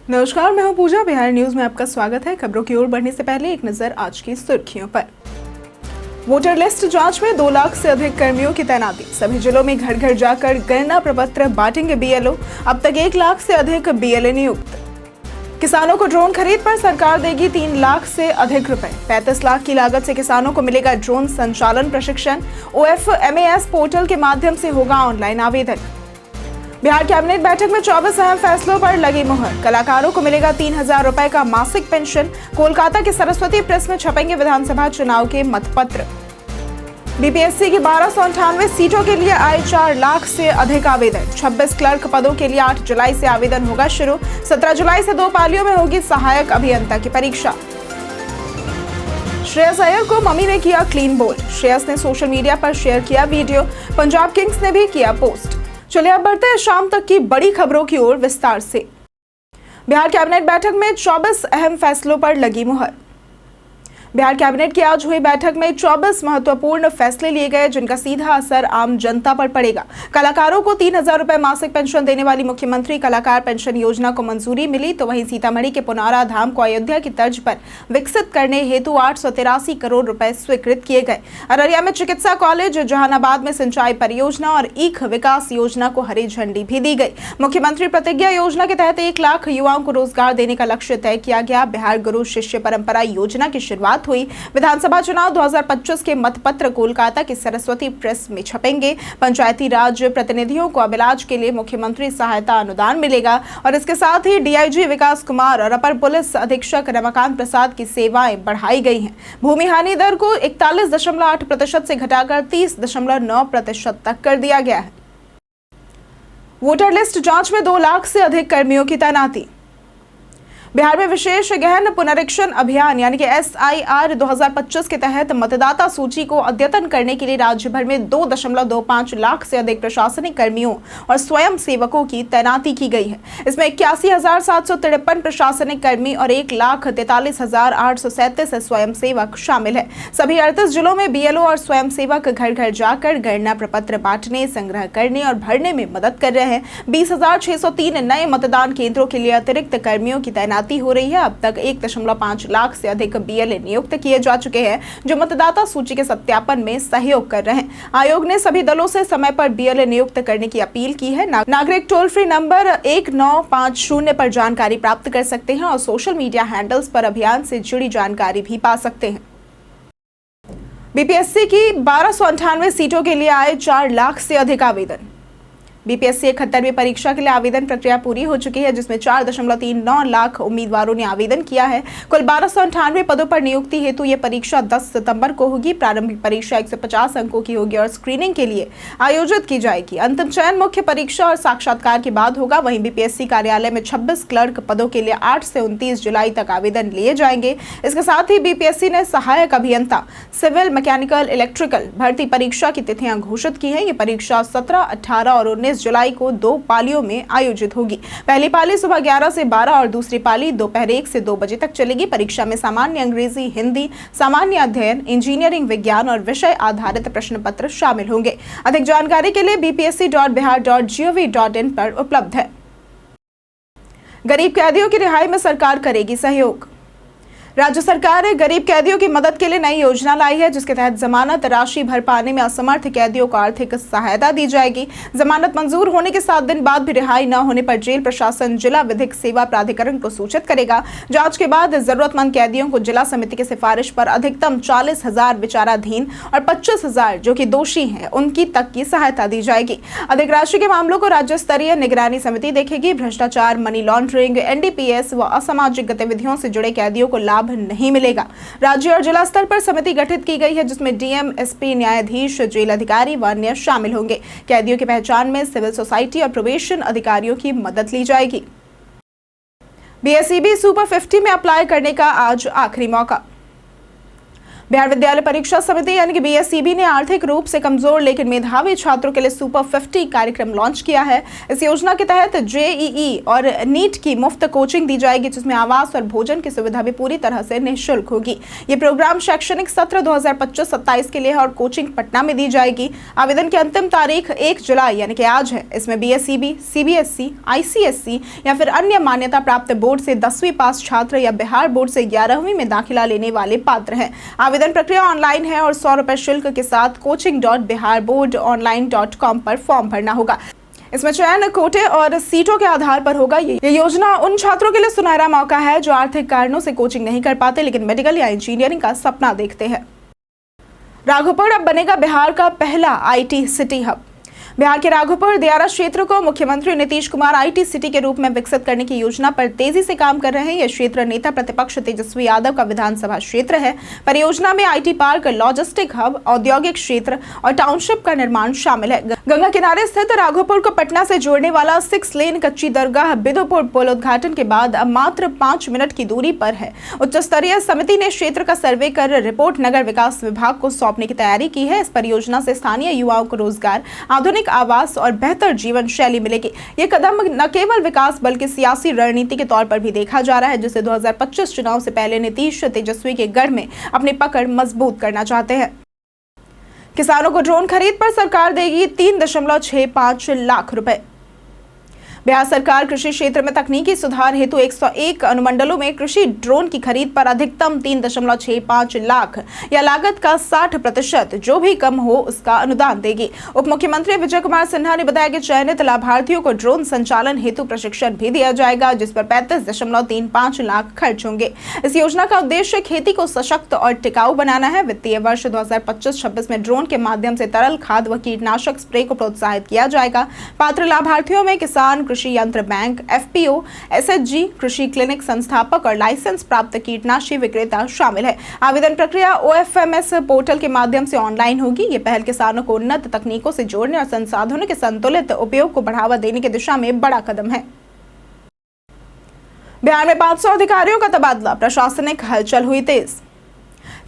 नमस्कार, मैं हूं पूजा। बिहार न्यूज में आपका स्वागत है। खबरों की ओर बढ़ने से पहले एक नजर आज की सुर्खियों पर। वोटर लिस्ट जांच में 2 लाख से अधिक कर्मियों की तैनाती। सभी जिलों में घर घर जाकर गणना प्रपत्र बांटेंगे बीएलओ। अब तक 1 लाख से अधिक बीएलए नियुक्त। किसानों को ड्रोन खरीद पर सरकार देगी 3 लाख से अधिक रुपए। 35 लाख की लागत से किसानों को मिलेगा ड्रोन संचालन प्रशिक्षण। OFMAS पोर्टल के माध्यम से होगा ऑनलाइन आवेदन। बिहार कैबिनेट बैठक में 24 अहम फैसलों पर लगी मुहर। कलाकारों को मिलेगा 3,000 रुपए का मासिक पेंशन। कोलकाता के सरस्वती प्रेस में छपेंगे विधानसभा चुनाव के मतपत्र। बीपीएससी की 1298 सीटों के लिए आए 4 लाख से अधिक आवेदन। 26 क्लर्क पदों के लिए 8 जुलाई से आवेदन होगा शुरू। 17 जुलाई से 2 पालियों में होगी सहायक अभियंता की परीक्षा। श्रेयस अय्यर को मम्मी ने किया क्लीन बोल्ड। श्रेयस ने सोशल मीडिया पर शेयर किया वीडियो। पंजाब किंग्स ने भी किया पोस्ट। चलिए अब बढ़ते हैं शाम तक की बड़ी खबरों की ओर विस्तार से। बिहार कैबिनेट बैठक में 24 अहम फैसलों पर लगी मुहर। बिहार कैबिनेट की आज हुई बैठक में 24 महत्वपूर्ण फैसले लिए गए, जिनका सीधा असर आम जनता पर पड़ेगा। कलाकारों को 3,000 रुपए मासिक पेंशन देने वाली मुख्यमंत्री कलाकार पेंशन योजना को मंजूरी मिली, तो वहीं सीतामढ़ी के पुनौरा धाम को अयोध्या की तर्ज पर विकसित करने हेतु 883 करोड़ रुपए स्वीकृत किए गए। अररिया में चिकित्सा कॉलेज, जहानाबाद में सिंचाई परियोजना और ईख विकास योजना को हरी झंडी भी दी गई। मुख्यमंत्री प्रतिज्ञा योजना के तहत 1 लाख युवाओं को रोजगार देने का लक्ष्य तय किया गया। बिहार गुरु शिष्य परंपरा योजना की शुरुआत हुई। विधानसभा चुनाव 2025 के मतपत्र कोलकाता की सरस्वती प्रेस में छपेंगे। पंचायती राज प्रतिनिधियों को अब इलाज के लिए मुख्यमंत्री सहायता अनुदान मिलेगा और इसके साथ ही डीआईजी विकास कुमार और अपर पुलिस अधीक्षक रमाकांत प्रसाद की सेवाएं बढ़ाई गई हैं। भूमि हानि दर को 41.8% से घटाकर 30.9% तक कर दिया गया है। वोटर लिस्ट जांच में 2 लाख से अधिक कर्मियों की तैनाती। बिहार में विशेष गहन पुनरीक्षण अभियान यानी कि SIR 2025 के तहत मतदाता सूची को अद्यतन करने के लिए राज्य भर में 2.25 लाख से अधिक प्रशासनिक कर्मियों और स्वयं सेवकों की तैनाती की गई है। इसमें 81,753 प्रशासनिक कर्मी और 1,43,837 स्वयं सेवक शामिल है। सभी 38 जिलों में BLO और स्वयं सेवक घर घर जाकर गणना प्रपत्र बांटने, संग्रह करने और भरने में मदद कर रहे हैं। 20,603 नए मतदान केंद्रों के लिए अतिरिक्त कर्मियों की तैनाती हो रही है। अब तक 1.5 लाख से अधिक BLA नियुक्त किए जा चुके हैं, जो मतदाता सूची के सत्यापन में सहयोग कर रहे हैं। आयोग ने सभी दलों से समय पर BLA नियुक्त करने की अपील की है। नागरिक टोल फ्री नंबर 1950 पर जानकारी प्राप्त कर सकते हैं और सोशल मीडिया हैंडल्स पर अभियान से जुड़ी जानकारी भी पा सकते हैं। बीपीएससी की 1298 सीटों के लिए आए 4 लाख से अधिक आवेदन। बीपीएससी 71वीं परीक्षा के लिए आवेदन प्रक्रिया पूरी हो चुकी है, जिसमें 4.39 लाख उम्मीदवारों ने आवेदन किया है। कुल 1298 पदों पर नियुक्ति हेतु यह परीक्षा 10 सितंबर को होगी। प्रारंभिक परीक्षा 150 अंकों की होगी और स्क्रीनिंग के लिए आयोजित की जाएगी। अंतिम चयन मुख्य परीक्षा और साक्षात्कार के बाद होगा। वहीं बीपीएससी कार्यालय में 26 क्लर्क पदों के लिए 8 से 29 जुलाई तक आवेदन लिए जाएंगे। इसके साथ ही बीपीएससी ने सहायक अभियंता, सिविल, मैकेनिकल, इलेक्ट्रिकल भर्ती परीक्षा की तिथियां घोषित की हैं। ये परीक्षा 17, 18 और 19 जुलाई को 2 पालियों में आयोजित होगी। पहली पाली सुबह 11 से 12 और दूसरी पाली दोपहर 1 से 2 बजे तक चलेगी। परीक्षा में सामान्य अंग्रेजी, हिंदी, सामान्य अध्ययन, इंजीनियरिंग, विज्ञान और विषय आधारित प्रश्न पत्र शामिल होंगे। अधिक जानकारी के लिए bpsc.bihar.gov.in पर उपलब्ध है। गरीब कैदियों की रिहाई में सरकार करेगी सहयोग। राज्य सरकार ने गरीब कैदियों की मदद के लिए नई योजना लाई है, जिसके तहत जमानत राशि भर पाने में असमर्थ कैदियों को आर्थिक सहायता दी जाएगी। जमानत मंजूर होने के 7 दिन बाद भी रिहाई न होने पर जेल प्रशासन जिला विधिक सेवा प्राधिकरण को सूचित करेगा। जांच के बाद जरूरतमंद कैदियों को जिला समिति की सिफारिश पर अधिकतम 40,000 विचाराधीन और 25,000 जो कि दोषी हैं उनकी तक की सहायता दी जाएगी। अधिक राशि के मामलों को राज्य स्तरीय निगरानी समिति देखेगी। भ्रष्टाचार, मनी लॉन्ड्रिंग, NDPS व असामाजिक गतिविधियों से जुड़े कैदियों को लाभ नहीं मिलेगा। राज्य और जिला स्तर पर समिति गठित की गई है, जिसमें DM, SP, न्यायाधीश, जेल अधिकारी व अन्य शामिल होंगे। कैदियों की पहचान में सिविल सोसाइटी और प्रोबेशन अधिकारियों की मदद ली जाएगी। BSEB सुपर 50 में अप्लाई करने का आज आखिरी मौका। बिहार विद्यालय परीक्षा समिति यानी कि बीएसईबी ने आर्थिक रूप से कमजोर लेकिन मेधावी छात्रों के लिए सुपर 50 कार्यक्रम लॉन्च किया है। इस योजना के तहत जेईई और नीट की मुफ्त कोचिंग दी जाएगी, जिसमें आवास और भोजन की सुविधा भी पूरी तरह से निःशुल्क होगी। ये प्रोग्राम शैक्षणिक सत्र 2025-27 के लिए है और कोचिंग पटना में दी जाएगी। आवेदन की अंतिम तारीख 1 जुलाई यानी कि आज है। इसमें बीएसईबी, सीबीएसई, आईसीएसई या फिर अन्य मान्यता प्राप्त बोर्ड से 10वीं पास छात्र या बिहार बोर्ड से 11वीं में दाखिला लेने वाले पात्र हैं। आवेदन प्रक्रिया ऑनलाइन है और 100 रुपए शुल्क के साथ coaching.biharboardonline.com पर फॉर्म भरना होगा। इसमें चयन कोटे और सीटों के आधार पर होगा। ये योजना उन छात्रों के लिए सुनहरा मौका है जो आर्थिक कारणों से कोचिंग नहीं कर पाते लेकिन मेडिकल या इंजीनियरिंग का सपना देखते हैं। राघोपुर अब बनेगा बिहार का पहला आईटी सिटी हब। बिहार के राघोपुर दियारा क्षेत्र को मुख्यमंत्री नीतीश कुमार आईटी सिटी के रूप में विकसित करने की योजना पर तेजी से काम कर रहे हैं। यह क्षेत्र नेता प्रतिपक्ष तेजस्वी यादव का विधानसभा क्षेत्र है। परियोजना में आईटी पार्क, लॉजिस्टिक हब, औद्योगिक क्षेत्र और टाउनशिप का निर्माण शामिल है। गंगा किनारे स्थित राघोपुर को पटना से जोड़ने वाला 6 लेन कच्ची दरगाह बिदुपुर पुल उद्घाटन के बाद अब मात्र 5 मिनट की दूरी पर है। उच्च स्तरीय समिति ने क्षेत्र का सर्वे कर रिपोर्ट नगर विकास विभाग को सौंपने की तैयारी की है। इस परियोजना से स्थानीय युवाओं को रोजगार, आधुनिक आवास और बेहतर जीवन शैली मिलेगी। ये कदम न केवल विकास बल्कि सियासी रणनीति के तौर पर भी देखा जा रहा है, जिसे 2025 चुनाव से पहले नीतीश तेजस्वी के गढ़ में अपनी पकड़ मजबूत करना चाहते हैं। किसानों को ड्रोन खरीद पर सरकार देगी 3.65 लाख रुपए। बिहार सरकार कृषि क्षेत्र में तकनीकी सुधार हेतु 101 अनुमंडलों में कृषि ड्रोन की खरीद पर अधिकतम 3.65 लाख या लागत का 60% जो भी कम हो उसका अनुदान देगी। उप मुख्यमंत्री विजय कुमार सिन्हा ने बताया कि चयनित लाभार्थियों को ड्रोन संचालन हेतु प्रशिक्षण भी दिया जाएगा, जिस पर 35.35 लाख खर्च होंगे। इस योजना का उद्देश्य खेती को सशक्त और टिकाऊ बनाना है। वित्तीय वर्ष 2025-26 में ड्रोन के माध्यम से तरल खाद व कीटनाशक स्प्रे को प्रोत्साहित किया जाएगा। पात्र लाभार्थियों में किसान, कृषि यंत्र बैंक, एफपीओ, एसएचजी, कृषि क्लिनिक संस्थापक और लाइसेंस प्राप्त कीटनाशी विक्रेता शामिल है। आवेदन प्रक्रिया ओएफएमएस पोर्टल के माध्यम से ऑनलाइन होगी। ये पहल किसानों को उन्नत तकनीकों से जोड़ने और संसाधनों के संतुलित उपयोग को बढ़ावा देने की दिशा में बड़ा कदम है। बिहार में 500 अधिकारियों का तबादला, प्रशासनिक हलचल हुई तेज।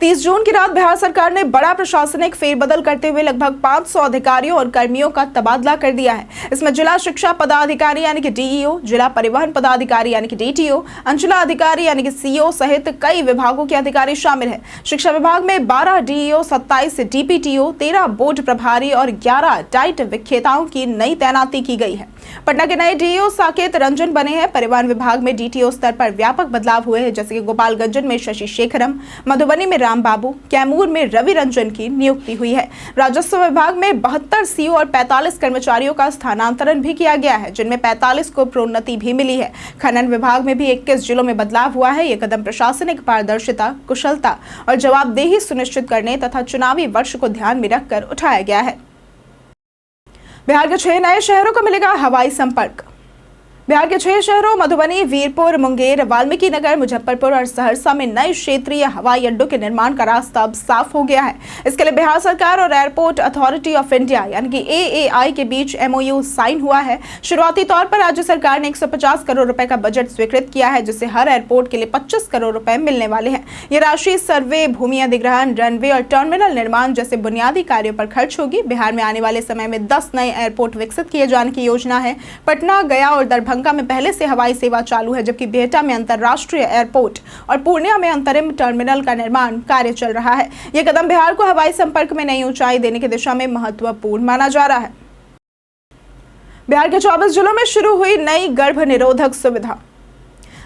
30 जून की रात बिहार सरकार ने बड़ा प्रशासनिक फेरबदल करते हुए लगभग 500 अधिकारियों और कर्मियों का तबादला कर दिया है। इसमें जिला शिक्षा पदाधिकारी यानी कि डीईओ, जिला परिवहन पदाधिकारी यानी कि डीटीओ, अंचला अधिकारी यानी कि सीओ सहित कई विभागों के अधिकारी शामिल हैं। शिक्षा विभाग में 12 डीईओ, 27 डीपीटीओ, 13 बोर्ड प्रभारी और 11 डाइट विक्रेताओं की नई तैनाती की गई है। पटना के नए डीईओ साकेत रंजन बने हैं। परिवहन विभाग में डीटीओ स्तर पर व्यापक बदलाव हुए हैं, जैसे कि गोपालगंज में शशि शेखरम, मधुबनी में राम बाबू, कैमूर में रवि रंजन की नियुक्ति हुई है। राजस्व विभाग में 72 सीओ और 45 कर्मचारियों का स्थानांतरण भी किया गया है, जिनमें 45 को प्रोन्नति भी मिली है। खनन विभाग में भी 21 जिलों में बदलाव हुआ है। यह कदम प्रशासनिक पारदर्शिता, कुशलता और जवाबदेही सुनिश्चित करने तथा चुनावी वर्ष को ध्यान में रखकर उठाया गया है। बिहार के 6 नए शहरों को मिलेगा हवाई संपर्क। बिहार के 6 शहरों मधुबनी, वीरपुर, मुंगेर, वाल्मीकि नगर, मुजफ्फरपुर और सहरसा में नए क्षेत्रीय हवाई अड्डों के निर्माण का रास्ता अब साफ हो गया है। इसके लिए बिहार सरकार और एयरपोर्ट अथॉरिटी ऑफ इंडिया यानी कि एएआई के बीच एमओयू साइन हुआ है। शुरुआती तौर पर राज्य सरकार ने 150 करोड़ रुपए का बजट स्वीकृत किया है, जिससे हर एयरपोर्ट के लिए 25 करोड़ रुपए मिलने वाले हैं। ये राशि सर्वे, भूमि अधिग्रहण, रनवे और टर्मिनल निर्माण जैसे बुनियादी कार्यों पर खर्च होगी। बिहार में आने वाले समय में 10 नए एयरपोर्ट विकसित किए जाने की योजना है। पटना, गया और दरभंगा में पहले से हवाई सेवा चालू है, जबकि बिहटा में अंतरराष्ट्रीय एयरपोर्ट और पूर्णिया में अंतरिम टर्मिनल का निर्माण कार्य चल रहा है। यह कदम बिहार को हवाई संपर्क में नई ऊंचाई देने की दिशा में महत्वपूर्ण माना जा रहा है। बिहार के 24 जिलों में शुरू हुई नई गर्भ निरोधक सुविधा।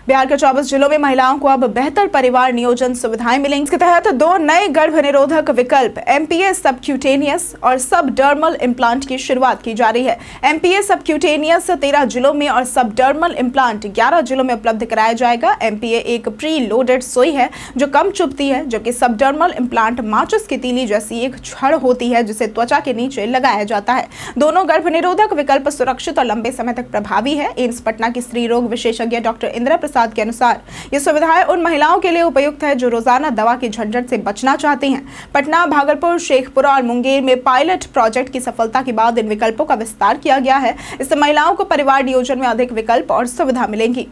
बिहार के 24 जिलों में महिलाओं को अब बेहतर परिवार नियोजन सुविधाएं मिलेंगी। इसके तहत 2 नए गर्भ निरोधक विकल्प एमपीए सबक्यूटेनियस और सबडर्मल इम्प्लांट की शुरुआत की जा रही है। एमपीए सबक्यूटेनियस 13 जिलों में और सबडर्मल इम्प्लांट 11 जिलों में उपलब्ध कराया जाएगा। एमपीए एक प्री लोडेड सुई है जो कम चुभती है, जबकि सबडर्मल इम्प्लांट माचिस की तीली जैसी एक छड़ होती है जिसे त्वचा के नीचे लगाया जाता है। दोनों गर्भ निरोधक विकल्प सुरक्षित और लंबे समय तक प्रभावी है। एम्स पटना की स्त्री रोग विशेषज्ञ डॉक्टर इंदिरा प्रसाद के अनुसार ये सुविधाएं उन महिलाओं के लिए उपयुक्त है जो रोजाना दवा की झंझट से बचना चाहती हैं। पटना, भागलपुर, शेखपुरा और मुंगेर में पायलट प्रोजेक्ट की सफलता के बाद इन विकल्पों का विस्तार किया गया है। इससे महिलाओं को परिवार नियोजन में अधिक विकल्प और सुविधा मिलेंगी।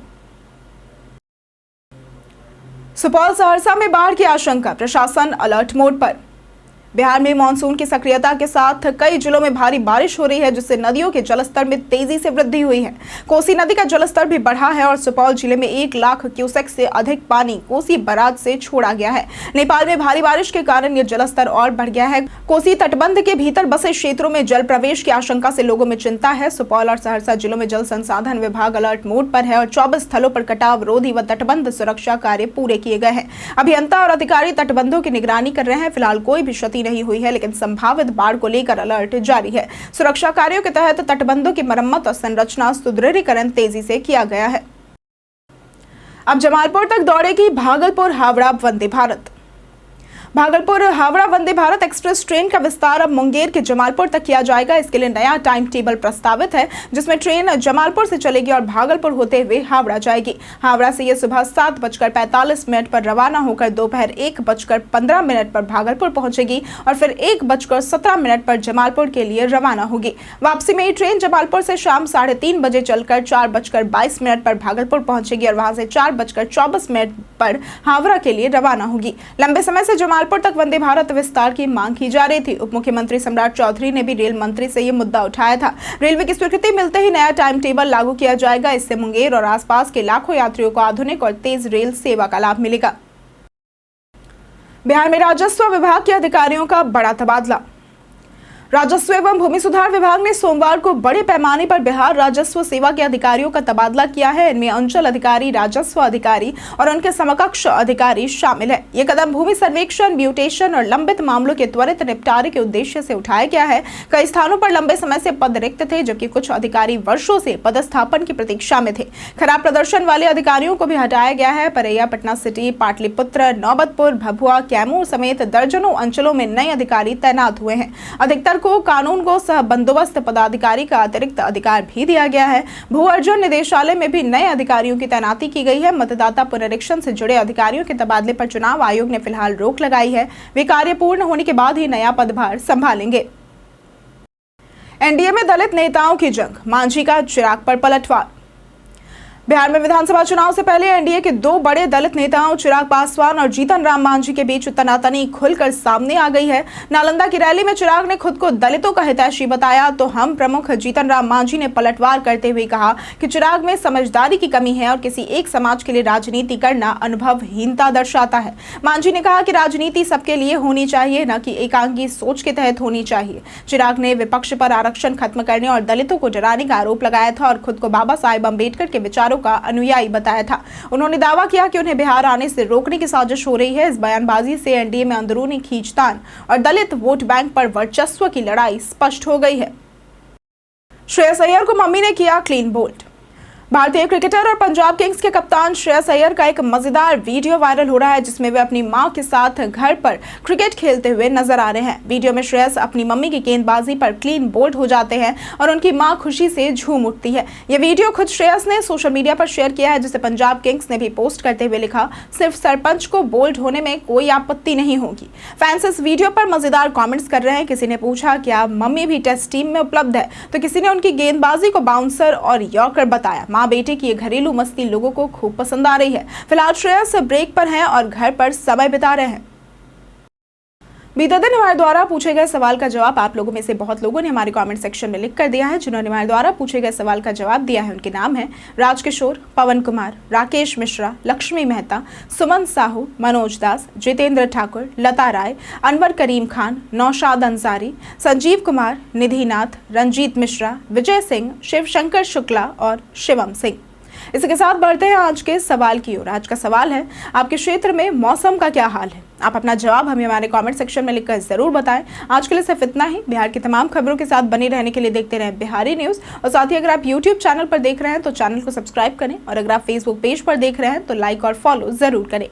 सुपौल सहरसा में बाढ़ की आशंका, प्रशासन अलर्ट मोड पर। बिहार में मानसून की सक्रियता के साथ कई जिलों में भारी बारिश हो रही है, जिससे नदियों के जलस्तर में तेजी से वृद्धि हुई है। कोसी नदी का जलस्तर भी बढ़ा है और सुपौल जिले में 1 लाख क्यूसेक से अधिक पानी कोसी बराज से छोड़ा गया है। नेपाल में भारी बारिश के कारण यह जलस्तर और बढ़ गया है। कोसी तटबंध के भीतर बसे क्षेत्रों में जल प्रवेश की आशंका से लोगों में चिंता है। सुपौल और सहरसा जिलों में जल संसाधन विभाग अलर्ट मोड पर है और 24 स्थलों पर कटाव रोधी व तटबंध सुरक्षा कार्य पूरे किए गए हैं। अभियंता और अधिकारी तटबंधों की निगरानी कर रहे हैं। फिलहाल कोई भी क्षति नहीं हुई है, लेकिन संभावित बाढ़ को लेकर अलर्ट जारी है। सुरक्षा कार्यों के तहत तटबंधों की मरम्मत और संरचना सुदृढ़ीकरण तेजी से किया गया है। अब जमालपुर तक दौड़ेगी भागलपुर हावड़ा वंदे भारत। भागलपुर हावड़ा वंदे भारत एक्सप्रेस ट्रेन का विस्तार अब मुंगेर के जमालपुर तक किया जाएगा। इसके लिए नया टाइम टेबल प्रस्तावित है, जिसमें ट्रेन जमालपुर से चलेगी और भागलपुर होते हुए हावड़ा जाएगी। हावड़ा से यह सुबह 7:45 पर रवाना होकर दोपहर 1:15 पर भागलपुर पहुंचेगी और फिर 1:17 पर जमालपुर के लिए रवाना होगी। वापसी में ये ट्रेन जमालपुर से शाम 3:30 बजे चलकर 4:22 पर भागलपुर पहुंचेगी और वहां से 4:24 पर हावड़ा के लिए रवाना होगी। लंबे समय से जमालपुर तक वंदे भारत विस्तार की मांग की जा रही थी। उप मुख्यमंत्री सम्राट चौधरी ने भी रेल मंत्री से ये मुद्दा उठाया था। रेलवे की स्वीकृति मिलते ही नया टाइम टेबल लागू किया जाएगा। इससे मुंगेर और आसपास के लाखों यात्रियों को आधुनिक और तेज रेल सेवा का लाभ मिलेगा। बिहार में राजस्व विभाग के अधिकारियों का बड़ा तबादला। राजस्व एवं भूमि सुधार विभाग ने सोमवार को बड़े पैमाने पर बिहार राजस्व सेवा के अधिकारियों का तबादला किया है। इनमें अंचल अधिकारी, राजस्व अधिकारी और उनके समकक्ष अधिकारी शामिल है। ये कदम भूमि सर्वेक्षण, म्यूटेशन और लंबित मामलों के त्वरित निपटारे के उद्देश्य से उठाया गया है। कई स्थानों पर लंबे समय से पद रिक्त थे, जबकि कुछ अधिकारी वर्षों से पदस्थापन की प्रतीक्षा में थे। खराब प्रदर्शन वाले अधिकारियों को भी हटाया गया है। परैया, पटना सिटी, पाटलिपुत्र, नौबतपुर, भभुआ, कैमूर समेत दर्जनों अंचलों में नए अधिकारी तैनात हुए हैं। अधिकतर को कानून को सह बंदोबस्त पदाधिकारी का अतिरिक्त अधिकार भी दिया गया है। भू अर्जन निदेशालय में भी नए अधिकारियों की तैनाती की गई है। मतदाता पुनरीक्षण से जुड़े अधिकारियों के तबादले पर चुनाव आयोग ने फिलहाल रोक लगाई है। वे कार्य पूर्ण होने के बाद ही नया पदभार संभालेंगे। एनडीए में दलित नेताओं की जंग, मांझी का चिराग पर पलटवार। बिहार में विधानसभा चुनाव से पहले एनडीए के 2 बड़े दलित नेताओं चिराग पासवान और जीतन राम मांझी के बीच तनातनी खुलकर सामने आ गई है। नालंदा की रैली में चिराग ने खुद को दलितों का हितैषी बताया, तो हम प्रमुख जीतन राम मांझी ने पलटवार करते हुए कहा कि चिराग में समझदारी की कमी है और किसी एक समाज के लिए राजनीति करना अनुभवहीनता दर्शाता है। मांझी ने कहा कि राजनीति सबके लिए होनी चाहिए, न कि एकांगी सोच के तहत होनी चाहिए। चिराग ने विपक्ष पर आरक्षण खत्म करने और दलितों को डराने का आरोप लगाया था और खुद को बाबा साहेब अम्बेडकर के विचारों का अनुयायी बताया था। उन्होंने दावा किया कि उन्हें बिहार आने से रोकने की साजिश हो रही है। इस बयानबाजी से एनडीए में अंदरूनी खींचतान और दलित वोट बैंक पर वर्चस्व की लड़ाई स्पष्ट हो गई है। श्रेयस अय्यर को मम्मी ने किया क्लीन बोल्ड। भारतीय क्रिकेटर और पंजाब किंग्स के कप्तान श्रेयस अय्यर का एक मजेदार वीडियो वायरल हो रहा है, जिसमें वे अपनी मां के साथ घर पर क्रिकेट खेलते हुए नजर आ रहे हैं। वीडियो में श्रेयस अपनी मम्मी की गेंदबाजी पर क्लीन बोल्ड हो जाते हैं और उनकी मां खुशी से झूम उठती है। यह वीडियो खुद श्रेयस ने सोशल मीडिया पर शेयर किया है, जिसे पंजाब किंग्स ने भी पोस्ट करते हुए लिखा, सिर्फ सरपंच को बोल्ड होने में कोई आपत्ति नहीं होगी। फैंस इस वीडियो पर मजेदार कॉमेंट्स कर रहे हैं। किसी ने पूछा क्या मम्मी भी टेस्ट टीम में उपलब्ध है, तो किसी ने उनकी गेंदबाजी को बाउंसर और यॉर्कर बताया। मां बेटे की ये घरेलू मस्ती लोगों को खूब पसंद आ रही है। फिलहाल श्रेयस ब्रेक पर हैं और घर पर समय बिता रहे हैं। बीते दिन हमारे द्वारा पूछे गए सवाल का जवाब आप लोगों में से बहुत लोगों ने हमारे कमेंट सेक्शन में लिख कर दिया है। जिन्होंने हमारे द्वारा पूछे गए सवाल का जवाब दिया है उनके नाम है राजकिशोर, पवन कुमार, राकेश मिश्रा, लक्ष्मी मेहता, सुमन साहू, मनोज दास, जितेंद्र ठाकुर, लता राय, अनवर करीम खान, नौशाद अंसारी, संजीव कुमार, निधि नाथ, रंजीत मिश्रा, विजय सिंह, शिव शंकर शुक्ला और शिवम सिंह। इसके साथ बढ़ते हैं आज के सवाल की ओर। आज का सवाल है, आपके क्षेत्र में मौसम का क्या हाल है? आप अपना जवाब हमें हमारे कमेंट सेक्शन में लिखकर जरूर बताएं। आज के लिए सिर्फ इतना ही। बिहार की तमाम खबरों के साथ बने रहने के लिए देखते रहें बिहारी न्यूज़। और साथ ही अगर आप यूट्यूब चैनल पर देख रहे हैं तो चैनल को सब्सक्राइब करें और अगर आप फेसबुक पेज पर देख रहे हैं तो लाइक और फॉलो जरूर करें।